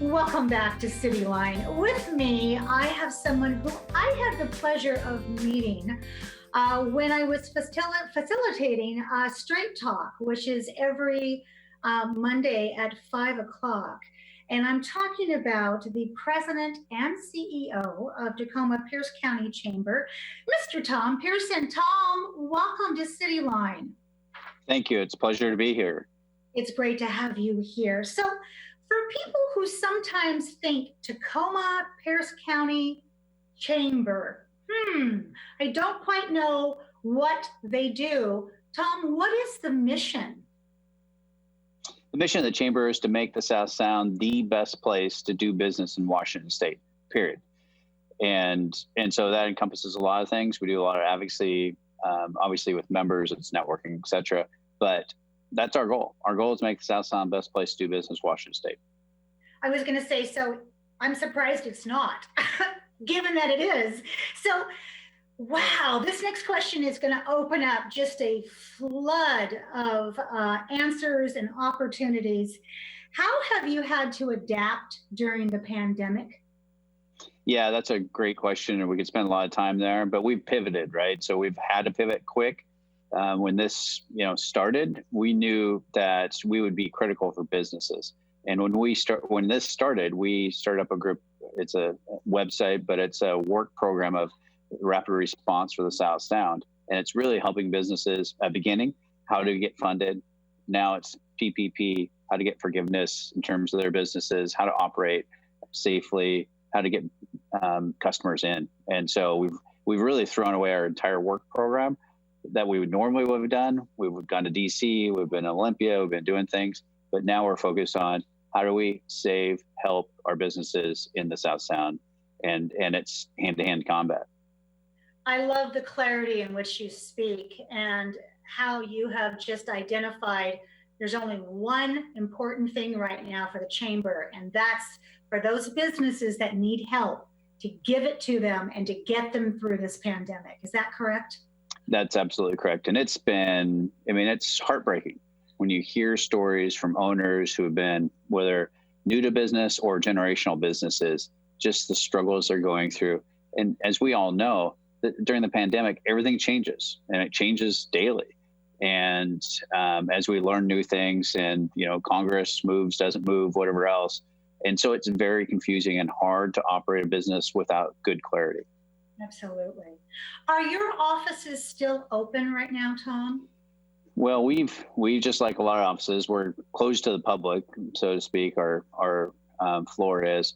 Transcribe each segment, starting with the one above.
Welcome back to Cityline. With me, I have someone who I had the pleasure of meeting when I was facilitating Straight Talk, which is every Monday at 5 o'clock. And I'm talking about the president and CEO of Tacoma-Pierce County Chamber, Mr. Tom Pierson. Tom, welcome to Cityline. Thank you. It's a pleasure to be here. It's great to have you here. So, for people who sometimes think Tacoma-Pierce County Chamber, I don't quite know what they do. Tom, what is the mission? The mission of the Chamber is to make the South Sound the best place to do business in Washington State, period. And so that encompasses a lot of things. We do a lot of advocacy, obviously with members, it's networking, et cetera. But that's our goal. Our goal is to make the South Sound the best place to do business, Washington State. I was going to say, so I'm surprised it's not, given that it is. So, wow, this next question is going to open up just a flood of answers and opportunities. How have you had to adapt during the pandemic? Yeah, that's a great question, and we could spend a lot of time there, but we've pivoted, right? So we've had to pivot quick. When this, started, we knew that we would be critical for businesses. And when this started, we started up a group. It's a website, but it's a work program of rapid response for the South Sound. And it's really helping businesses at the beginning, how to get funded. Now it's PPP, how to get forgiveness in terms of their businesses, how to operate safely, how to get customers in. And so we've really thrown away our entire work program that we would have done. We've gone to DC, we've been in Olympia, we've been doing things, but now we're focused on how do we help our businesses in the South Sound, and it's hand-to-hand combat. I love the clarity in which you speak and how you have just identified there's only one important thing right now for the Chamber, and that's for those businesses that need help to give it to them and to get them through this pandemic. Is that correct? That's absolutely correct. And it's heartbreaking when you hear stories from owners who have been, whether new to business or generational businesses, just the struggles they're going through. And as we all know, during the pandemic, everything changes, and it changes daily. And as we learn new things and, Congress moves, doesn't move, whatever else. And so it's very confusing and hard to operate a business without good clarity. Absolutely. Are your offices still open right now, Tom? Well, we just like a lot of offices, we're closed to the public, so to speak. Our floor is.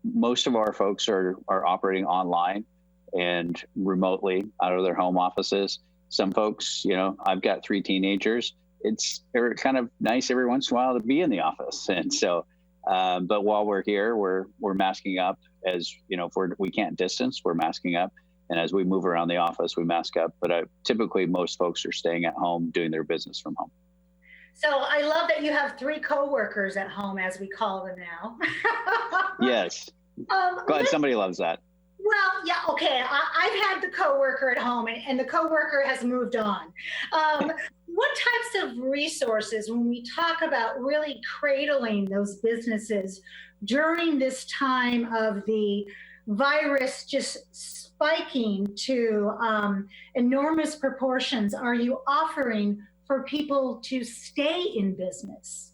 Most of our folks are operating online and remotely out of their home offices. Some folks, I've got 3 teenagers. It's kind of nice every once in a while to be in the office, and so. But while we're here, we're masking up. As if we can't distance, we're masking up. And as we move around the office, we mask up. But typically, most folks are staying at home, doing their business from home. So I love that you have 3 coworkers at home, as we call them now. Yes. Glad somebody loves that. Well, yeah, okay. I've had the coworker at home, and the coworker has moved on. What types of resources, when we talk about really cradling those businesses during this time of the virus just spiking to enormous proportions, are you offering for people to stay in business?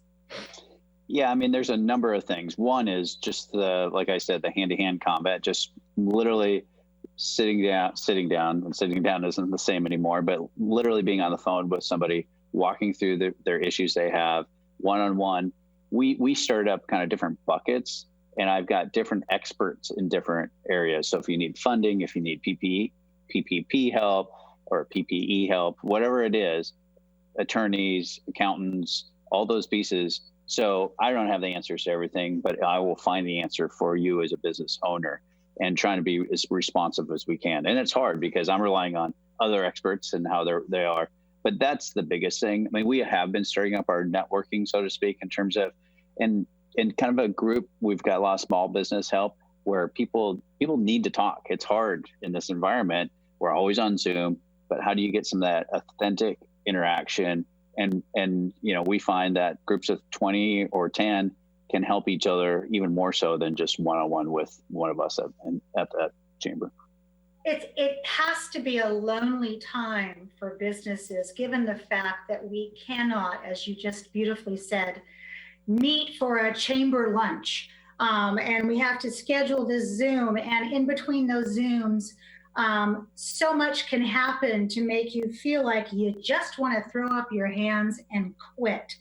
Yeah, there's a number of things. One is just like I said, the hand-to-hand combat, just literally sitting down, and sitting down isn't the same anymore, but literally being on the phone with somebody, walking through their issues they have one-on-one. We started up kind of different buckets, and I've got different experts in different areas. So if you need funding, if you need PPP help or PPE help, whatever it is, attorneys, accountants, all those pieces. So I don't have the answers to everything, but I will find the answer for you as a business owner, and trying to be as responsive as we can. And it's hard because I'm relying on other experts and how they are. But that's the biggest thing. We have been starting up our networking, so to speak, in terms of, in kind of a group, we've got a lot of small business help where people need to talk. It's hard in this environment. We're always on Zoom, but how do you get some of that authentic interaction? And we find that groups of 20 or 10 can help each other even more so than just one-on-one with one of us at that chamber. It has to be a lonely time for businesses, given the fact that we cannot, as you just beautifully said, meet for a chamber lunch. And we have to schedule this Zoom. And in between those Zooms, so much can happen to make you feel like you just want to throw up your hands and quit.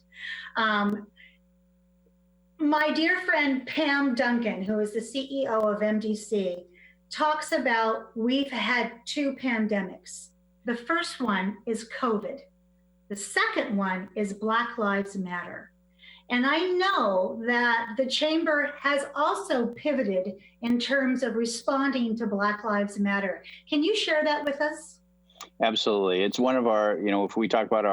My dear friend Pam Duncan, who is the CEO of MDC, talks about we've had two pandemics. The first one is COVID. The second one is Black Lives Matter. And I know that the Chamber has also pivoted in terms of responding to Black Lives Matter. Can you share that with us? Absolutely. It's one of our, if we talk about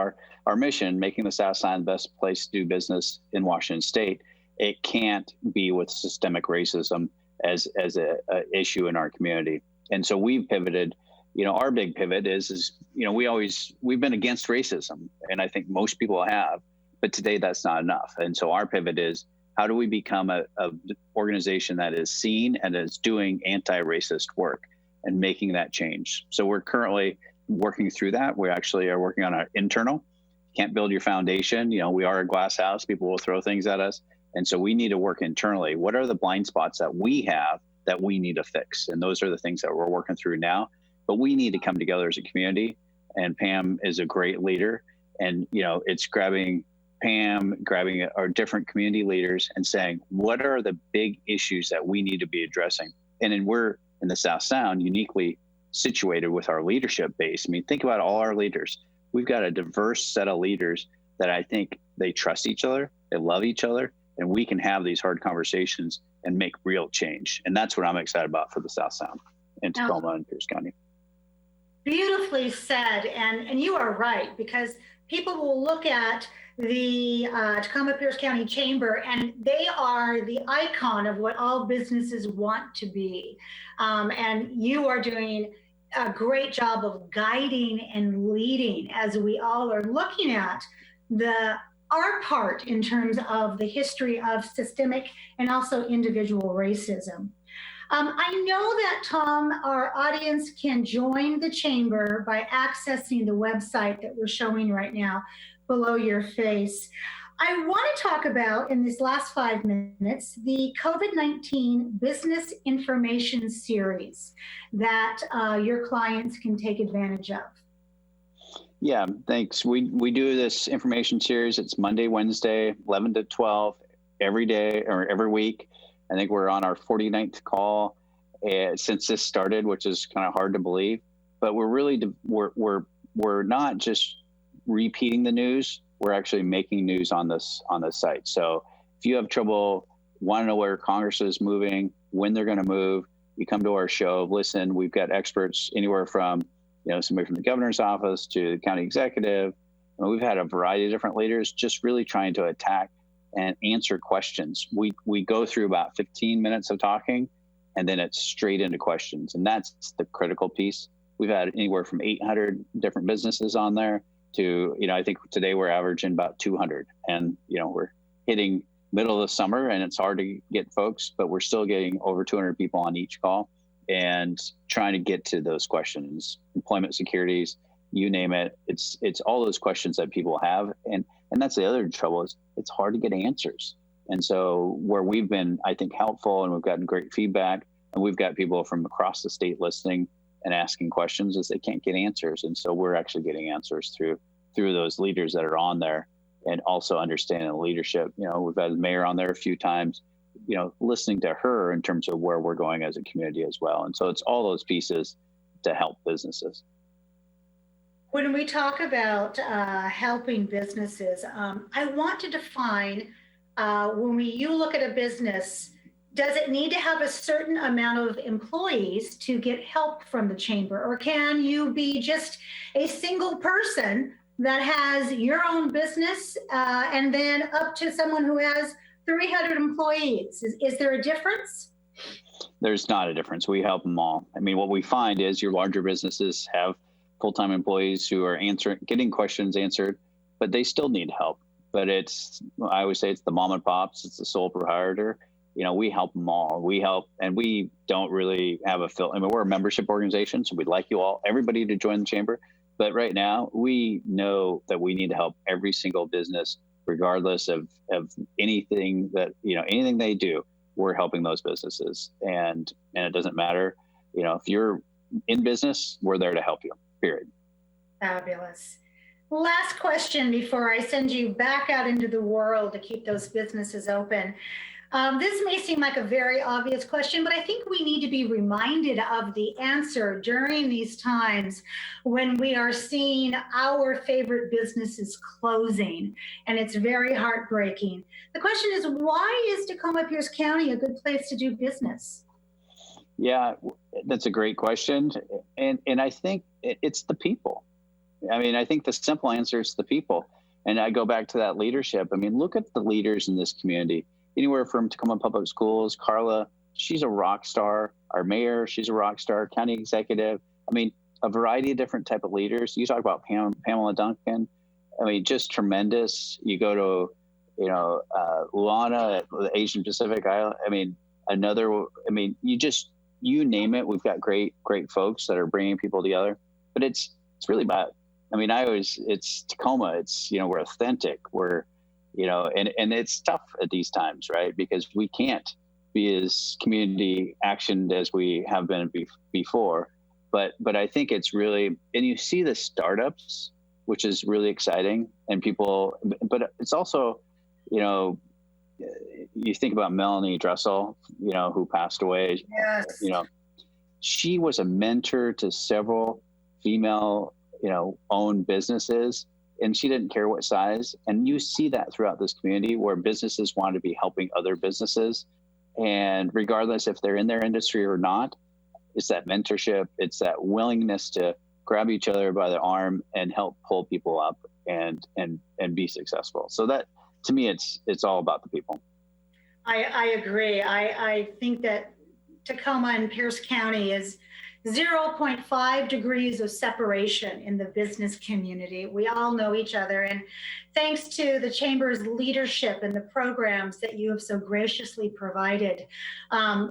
our mission, making the South Side the best place to do business in Washington State, it can't be with systemic racism as a issue in our community. And so we've pivoted. Our big pivot is we've been against racism, and I think most people have, but today that's not enough. And so our pivot is, how do we become a organization that is seen and is doing anti-racist work and making that change? So we're currently working through that. We actually are working on our internal. Can't build your foundation. We are a glass house. People will throw things at us. And so we need to work internally. What are the blind spots that we have that we need to fix? And those are the things that we're working through now. But we need to come together as a community. And Pam is a great leader. And, it's grabbing Pam, grabbing our different community leaders and saying, what are the big issues that we need to be addressing? And then we're in the South Sound uniquely situated with our leadership base. I mean, think about all our leaders. We've got a diverse set of leaders that I think they trust each other, they love each other, and we can have these hard conversations and make real change. And that's what I'm excited about for the South Sound in Tacoma and Pierce County. Beautifully said. And you are right, because people will look at the Tacoma-Pierce County Chamber, and they are the icon of what all businesses want to be. And you are doing a great job of guiding and leading as we all are looking at our part in terms of the history of systemic and also individual racism. I know that, Tom, our audience can join the chamber by accessing the website that we're showing right now below your face. I want to talk about, in these last 5 minutes, the COVID-19 Business Information Series that your clients can take advantage of. Yeah, thanks. We do this information series. It's Monday, Wednesday, 11 to 12, every day or every week. I think we're on our 49th call since this started, which is kind of hard to believe. But we're not just repeating the news. We're actually making news on this site. So if you have trouble, want to know where Congress is moving, when they're going to move, you come to our show. Listen, we've got experts anywhere from somebody from the governor's office to the county executive. And we've had a variety of different leaders just really trying to attack and answer questions. We go through about 15 minutes of talking, and then it's straight into questions. And that's the critical piece. We've had anywhere from 800 different businesses on there to, I think today we're averaging about 200. And, we're hitting middle of the summer and it's hard to get folks, but we're still getting over 200 people on each call and trying to get to those questions, employment securities, you name it. It's all those questions that people have. And that's the other trouble, is it's hard to get answers. And so where we've been, I think, helpful, and we've gotten great feedback, and we've got people from across the state listening and asking questions, is they can't get answers. And so we're actually getting answers through those leaders that are on there, and also understanding the leadership. We've had the mayor on there a few times, listening to her in terms of where we're going as a community as well. And so it's all those pieces to help businesses. When we talk about helping businesses, I want to define when you look at a business, does it need to have a certain amount of employees to get help from the chamber? Or can you be just a single person that has your own business and then up to someone who has 300 employees? Is there a difference? There's not a difference. We help them all. I mean, what we find is your larger businesses have full-time employees who are getting questions answered, but they still need help. but I always say it's the mom and pops, it's the sole proprietor. We help them all. We help, and we don't really have we're a membership organization, so we'd like you all, everybody to join the chamber. But right now, we know that we need to help every single business, regardless of anything anything they do. We're helping those businesses, and it doesn't matter. If you're in business, we're there to help you. Period. Fabulous. Last question before I send you back out into the world to keep those businesses open. This may seem like a very obvious question, but I think we need to be reminded of the answer during these times when we are seeing our favorite businesses closing, and it's very heartbreaking. The question is, why is Tacoma-Pierce County a good place to do business? Yeah, that's a great question. And I think it's the people. I think the simple answer is the people. And I go back to that leadership. Look at the leaders in this community. Anywhere from Tacoma Public Schools, Carla, she's a rock star. Our mayor, she's a rock star. County executive. A variety of different type of leaders. You talk about Pamela Duncan. Just tremendous. You go to, Luana at the Asian Pacific Island. You name it. We've got great folks that are bringing people together. But it's really about. It's Tacoma. It's we're authentic. We're and it's tough at these times, right? Because we can't be as community actioned as we have been before. But I think it's really, and you see the startups, which is really exciting, and people. But it's also, you think about Melanie Dressel, who passed away. Yes. She was a mentor to several female, owned businesses. And she didn't care what size. And you see that throughout this community where businesses want to be helping other businesses. And regardless if they're in their industry or not, it's that mentorship. It's that willingness to grab each other by the arm and help pull people up and be successful. So that, to me, it's all about the people. I agree. I think that Tacoma and Pierce County is 0.5 degrees of separation in the business community. We all know each other, and thanks to the Chamber's leadership and the programs that you have so graciously provided,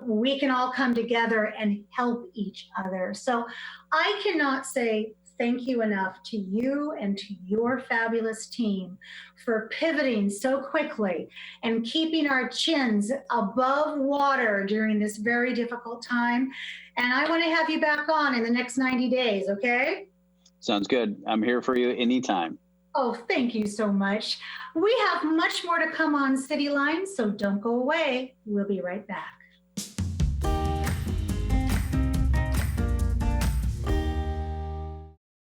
we can all come together and help each other. So I cannot say thank you enough to you and to your fabulous team for pivoting so quickly and keeping our chins above water during this very difficult time. And I want to have you back on in the next 90 days, okay? Sounds good. I'm here for you anytime. Oh, thank you so much. We have much more to come on Cityline, so don't go away. We'll be right back.